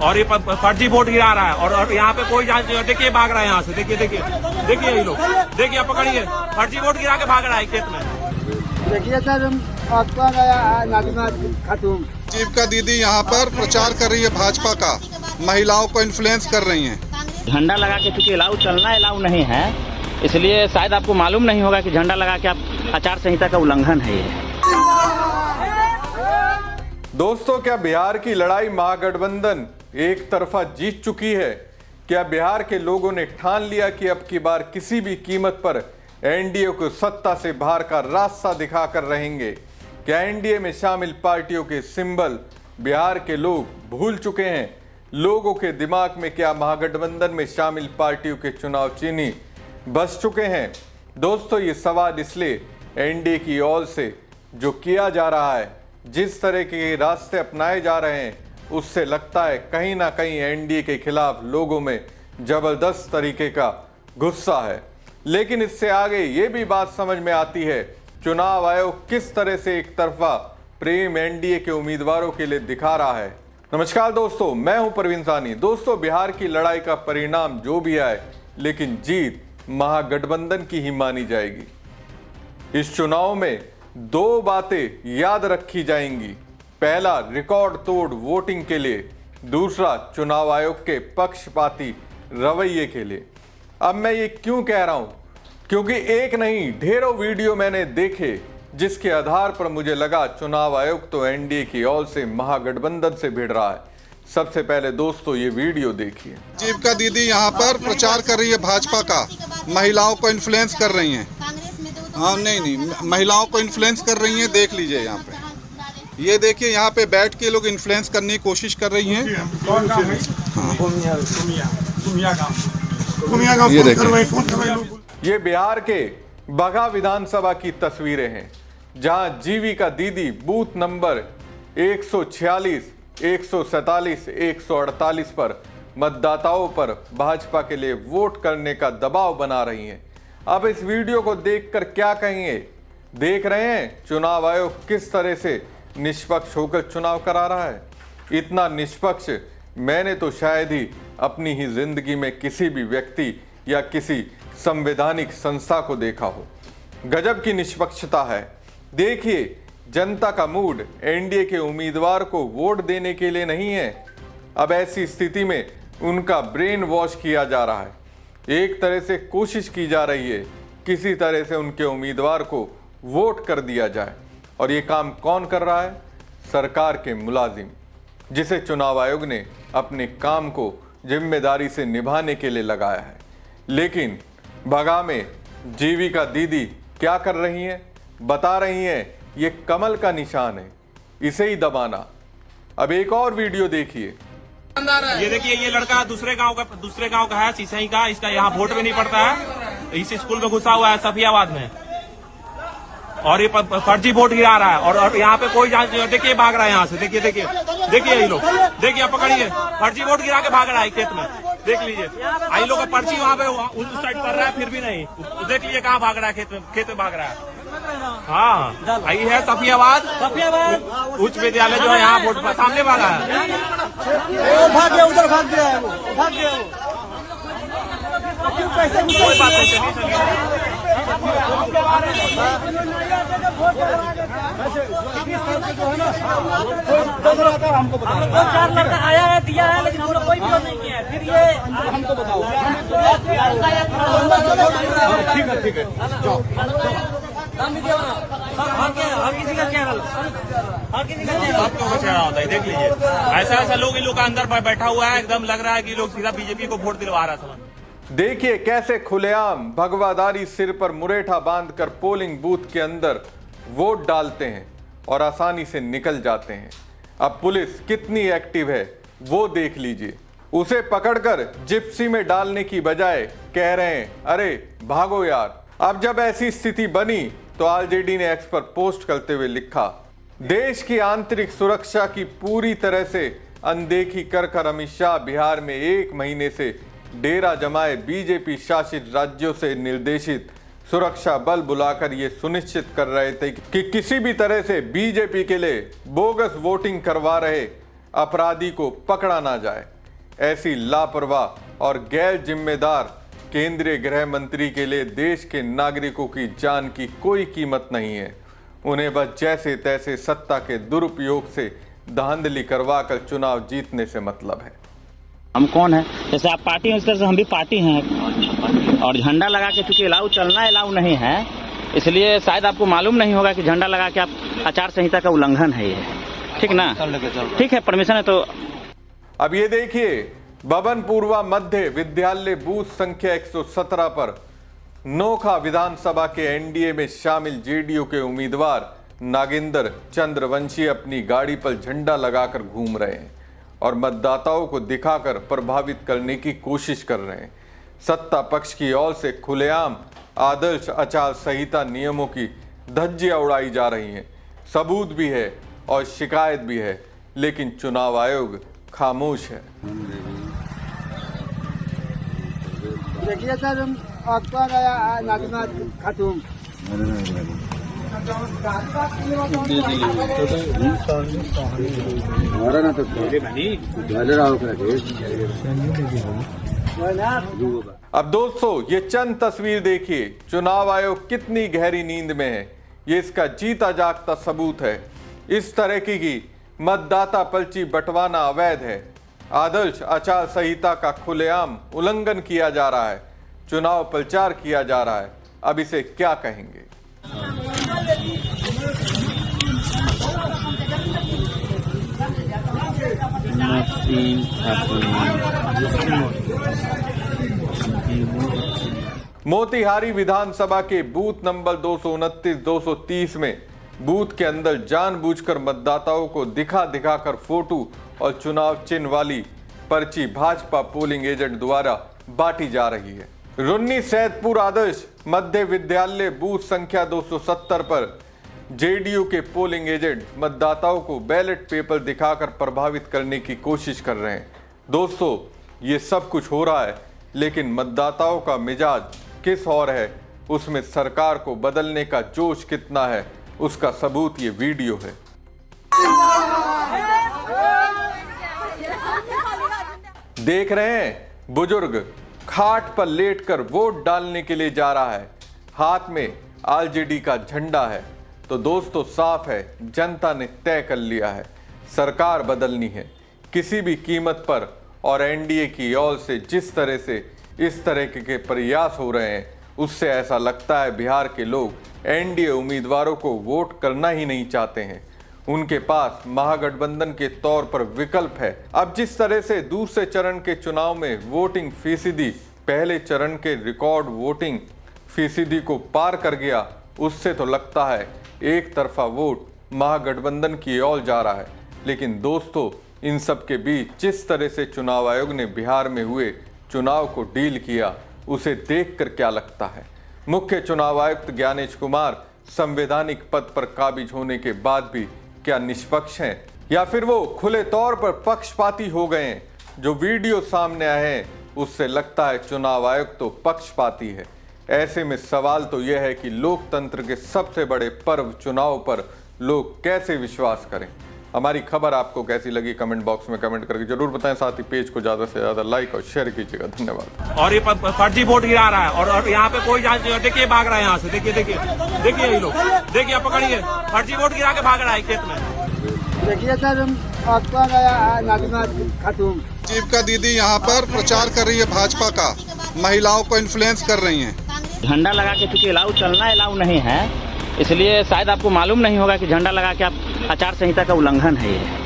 और ये फर्जी वोट गिरा रहा है और यहाँ पे कोई जांच नहीं है। देखिए भाग रहा है यहाँ से, देखिए देखिए देखिए ये लोग, देखिए पकड़िए, फर्जी वोट गिरा के भाग रहा है खेत में। देखिए सर, आपका नाजिमा खातून जीविका दीदी यहाँ पर प्रचार कर रही है भाजपा का, महिलाओं को इन्फ्लुएंस कर रही हैं। झंडा लगा के, चूंकि अलाउ चलना अलाउ नहीं है, इसलिए शायद आपको मालूम नहीं होगा कि झंडा लगा के आप आचार संहिता का उल्लंघन है ये। दोस्तों, क्या बिहार की लड़ाई महागठबंधन एक तरफा जीत चुकी है? क्या बिहार के लोगों ने ठान लिया कि अब की बार किसी भी कीमत पर एनडीए को सत्ता से बाहर का रास्ता दिखाकर रहेंगे? क्या एनडीए में शामिल पार्टियों के सिंबल बिहार के लोग भूल चुके हैं? लोगों के दिमाग में क्या महागठबंधन में शामिल पार्टियों के चुनाव चिन्ह बस चुके हैं? दोस्तों, ये सवाल इसलिए एनडीए की ओर से जो किया जा रहा है, जिस तरह के रास्ते अपनाए जा रहे हैं, उससे लगता है कहीं ना कहीं एनडीए के खिलाफ लोगों में जबरदस्त तरीके का गुस्सा है। लेकिन इससे आगे ये भी बात समझ में आती है, चुनाव आयोग किस तरह से एक तरफा प्रेम एनडीए के उम्मीदवारों के लिए दिखा रहा है। नमस्कार दोस्तों, मैं हूं प्रवीण सानी। दोस्तों, बिहार की लड़ाई का परिणाम जो भी आए, लेकिन जीत महागठबंधन की ही मानी जाएगी। इस चुनाव में दो बातें याद रखी जाएंगी। पहला, रिकॉर्ड तोड़ वोटिंग के लिए। दूसरा, चुनाव आयोग के पक्षपाती रवैये के लिए। अब मैं ये क्यों कह रहा हूं? क्योंकि एक नहीं, ढेरों वीडियो मैंने देखे जिसके आधार पर मुझे लगा चुनाव आयोग तो एनडीए की ओर से महागठबंधन से भिड़ रहा है। सबसे पहले दोस्तों, ये वीडियो देखिए। जीविका दीदी यहाँ पर प्रचार कर रही है भाजपा का, महिलाओं को इन्फ्लुएंस कर रही हैं। हाँ, नहीं, महिलाओं को इन्फ्लुएंस कर रही हैं। देख लीजिए यहाँ पे, ये देखिए यहाँ पे बैठ के लोग इन्फ्लुएंस करने की कोशिश कर रही हैं। ये देखिए, ये बिहार के बगहा विधानसभा की तस्वीरें हैं, जहां जीविका दीदी बूथ नंबर 146, 147, 148 पर मतदाताओं पर भाजपा के लिए वोट करने का दबाव बना रही हैं। अब इस वीडियो को देखकर क्या कहेंगे? देख रहे हैं चुनाव आयोग किस तरह से निष्पक्ष होकर चुनाव करा रहा है। इतना निष्पक्ष मैंने तो शायद ही अपनी ही जिंदगी में किसी भी व्यक्ति या किसी संवैधानिक संस्था को देखा हो। गजब की निष्पक्षता है। देखिए, जनता का मूड एनडीए के उम्मीदवार को वोट देने के लिए नहीं है। अब ऐसी स्थिति में उनका ब्रेन वॉश किया जा रहा है। एक तरह से कोशिश की जा रही है किसी तरह से उनके उम्मीदवार को वोट कर दिया जाए। और ये काम कौन कर रहा है? सरकार के मुलाजिम, जिसे चुनाव आयोग ने अपने काम को जिम्मेदारी से निभाने के लिए लगाया है। लेकिन बगहा में जीविका दीदी क्या कर रही हैं? बता रही हैं ये कमल का निशान है, इसे ही दबाना। अब एक और वीडियो देखिए। ये देखिए, ये लड़का दूसरे गांव का है, सिसई का। इसका यहाँ वोट भी नहीं पड़ता है। इस स्कूल में घुसा हुआ है सफियाबाद में, और ये फर्जी वोट गिरा रहा है और यहाँ पे कोई जांच नहीं है। देखिए भाग रहा है यहाँ से, देखिए देखिए देखिए ये लोग, देखिए पकड़िए, फर्जी वोट गिरा के भाग रहा है खेत में। देख लीजिए, आई लोग का पर्ची वहाँ पे उस साइड कर रहा है, फिर भी नहीं। देख लीजिए कहाँ भाग रहा है, खेत में भाग रहा है। हाँ, आई है सफियाबाद उच्च विद्यालय जो है, यहाँ वोट सामने भागा है। भाग गया, उधर भाग गया है, वो भाग गया वो। कोई बात नहीं, चलिए हमको बताओ। 4 लड़का आया है, दिया है, लेकिन हम लोग कोई विरोध नहीं किया है। फिर ये हमको बताओ। ठीक है, ठीक है, हर किसी का क्या सबको बचाना होता है। देख लीजिए, ऐसा लोग इन लोग का अंदर बैठा हुआ है, एकदम लग रहा है कि लोग सीधा बीजेपी को वोट दिलवा रहा है। देखिए कैसे खुलेआम भगवादारी सिर पर मुरेठा बांधकर पोलिंग बूथ के अंदर वोट डालते हैं और आसानी से निकल जाते हैं। अब पुलिस कितनी एक्टिव है वो देख लीजिए। उसे पकड़कर जिप्सी में डालने की बजाय कह रहे हैं, अरे भागो यार। अब जब ऐसी स्थिति बनी तो आरजेडी ने एक्स पर पोस्ट करते हुए लिखा, देश की आंतरिक सुरक्षा की पूरी तरह से अनदेखी कर अमित शाह बिहार में 1 महीने से डेरा जमाए बीजेपी शासित राज्यों से निर्देशित सुरक्षा बल बुलाकर ये सुनिश्चित कर रहे थे कि किसी भी तरह से बीजेपी के लिए बोगस वोटिंग करवा रहे अपराधी को पकड़ा ना जाए। ऐसी लापरवाह और गैर जिम्मेदार केंद्रीय गृह मंत्री के लिए देश के नागरिकों की जान की कोई कीमत नहीं है। उन्हें बस जैसे तैसे सत्ता के दुरुपयोग से धांधली करवाकर चुनाव जीतने से मतलब है। हम कौन है? जैसे आप पार्टी हैं उस तरह से हम भी पार्टी हैं, और झंडा लगा के चूंकि चलना अलाउ नहीं है, इसलिए शायद आपको मालूम नहीं होगा कि झंडा लगा के आप आचार संहिता का उल्लंघन है ये, ठीक ना? ठीक है, परमिशन है तो। अब ये देखिए, बबन पूर्वा मध्य विद्यालय बूथ संख्या 117 पर नोखा विधानसभा के एनडीए में शामिल जेडीयू के उम्मीदवार नागेंद्र चंद्रवंशी अपनी गाड़ी पर झंडा लगाकर घूम रहे हैं और मतदाताओं को दिखाकर प्रभावित करने की कोशिश कर रहे हैं। सत्ता पक्ष की ओर से खुलेआम आदर्श आचार संहिता नियमों की धज्जियां उड़ाई जा रही हैं। सबूत भी है और शिकायत भी है, लेकिन चुनाव आयोग खामोश है। देखिए सर, आपका नया नागनाथ खातून अब दोस्तों, ये चंद तस्वीर देखिए, चुनाव आयोग कितनी गहरी नींद में है, ये इसका जीता जागता सबूत है। इस तरह की मतदाता पर्ची बंटवाना अवैध है। आदर्श आचार संहिता का खुलेआम उल्लंघन किया जा रहा है, चुनाव प्रचार किया जा रहा है। अब इसे क्या कहेंगे? मोतिहारी विधानसभा के बूथ नंबर 229-230 में बूथ के अंदर जानबूझकर मतदाताओं को दिखाकर फोटो और चुनाव चिन्ह वाली पर्ची भाजपा पोलिंग एजेंट द्वारा बांटी जा रही है। रुन्नी सैदपुर आदर्श मध्य विद्यालय बूथ संख्या 270 पर जेडीयू के पोलिंग एजेंट मतदाताओं को बैलेट पेपर दिखाकर प्रभावित करने की कोशिश कर रहे हैं। दोस्तों, ये सब कुछ हो रहा है, लेकिन मतदाताओं का मिजाज किस और है, उसमें सरकार को बदलने का जोश कितना है, उसका सबूत ये वीडियो है। देख रहे हैं, बुजुर्ग खाट पर लेटकर वोट डालने के लिए जा रहा है, हाथ में आरजेडी का झंडा है। तो दोस्तों, साफ है, जनता ने तय कर लिया है, सरकार बदलनी है किसी भी कीमत पर। और एनडीए की ओर से जिस तरह से इस तरह के प्रयास हो रहे हैं, उससे ऐसा लगता है बिहार के लोग एनडीए उम्मीदवारों को वोट करना ही नहीं चाहते हैं। उनके पास महागठबंधन के तौर पर विकल्प है। अब जिस तरह से दूसरे चरण के चुनाव में वोटिंग फीसदी पहले चरण के रिकॉर्ड वोटिंग फीसदी को पार कर गया, उससे तो लगता है एक तरफा वोट महागठबंधन की ओर जा रहा है। लेकिन दोस्तों, इन सब के बीच जिस तरह से चुनाव आयोग ने बिहार में हुए चुनाव को डील किया, उसे देखकर क्या लगता है? मुख्य चुनाव आयुक्त ज्ञानेश कुमार संवैधानिक पद पर काबिज होने के बाद भी क्या निष्पक्ष हैं, या फिर वो खुले तौर पर पक्षपाती हो गए हैं? जो वीडियो सामने आए हैं, उससे लगता है चुनाव आयोग तो पक्षपाती है। ऐसे में सवाल तो यह है कि लोकतंत्र के सबसे बड़े पर्व चुनाव पर लोग कैसे विश्वास करें। हमारी खबर आपको कैसी लगी, कमेंट बॉक्स में कमेंट करके जरूर बताएं। साथ ही पेज को ज्यादा से ज्यादा लाइक और शेयर कीजिएगा। धन्यवाद। और ये फर्जी वोट गिरा रहा है, और यहाँ पे कोई जांच नहीं। देखिए भाग रहा है यहाँ से, देखिए ये लोग, देखिए आप पकड़िए, फर्जी वोट गिरा के भाग रहा है खेत में। देखिए सर, आपका नया नागनाथ खातून जीविका दीदी यहाँ पर प्रचार कर रही है भाजपा का, महिलाओं को इन्फ्लुएंस कर रही हैं। झंडा लगा के चूंकि चलना अलाउ नहीं है, इसलिए शायद आपको मालूम नहीं होगा कि झंडा लगा के आप आचार संहिता का उल्लंघन है ये।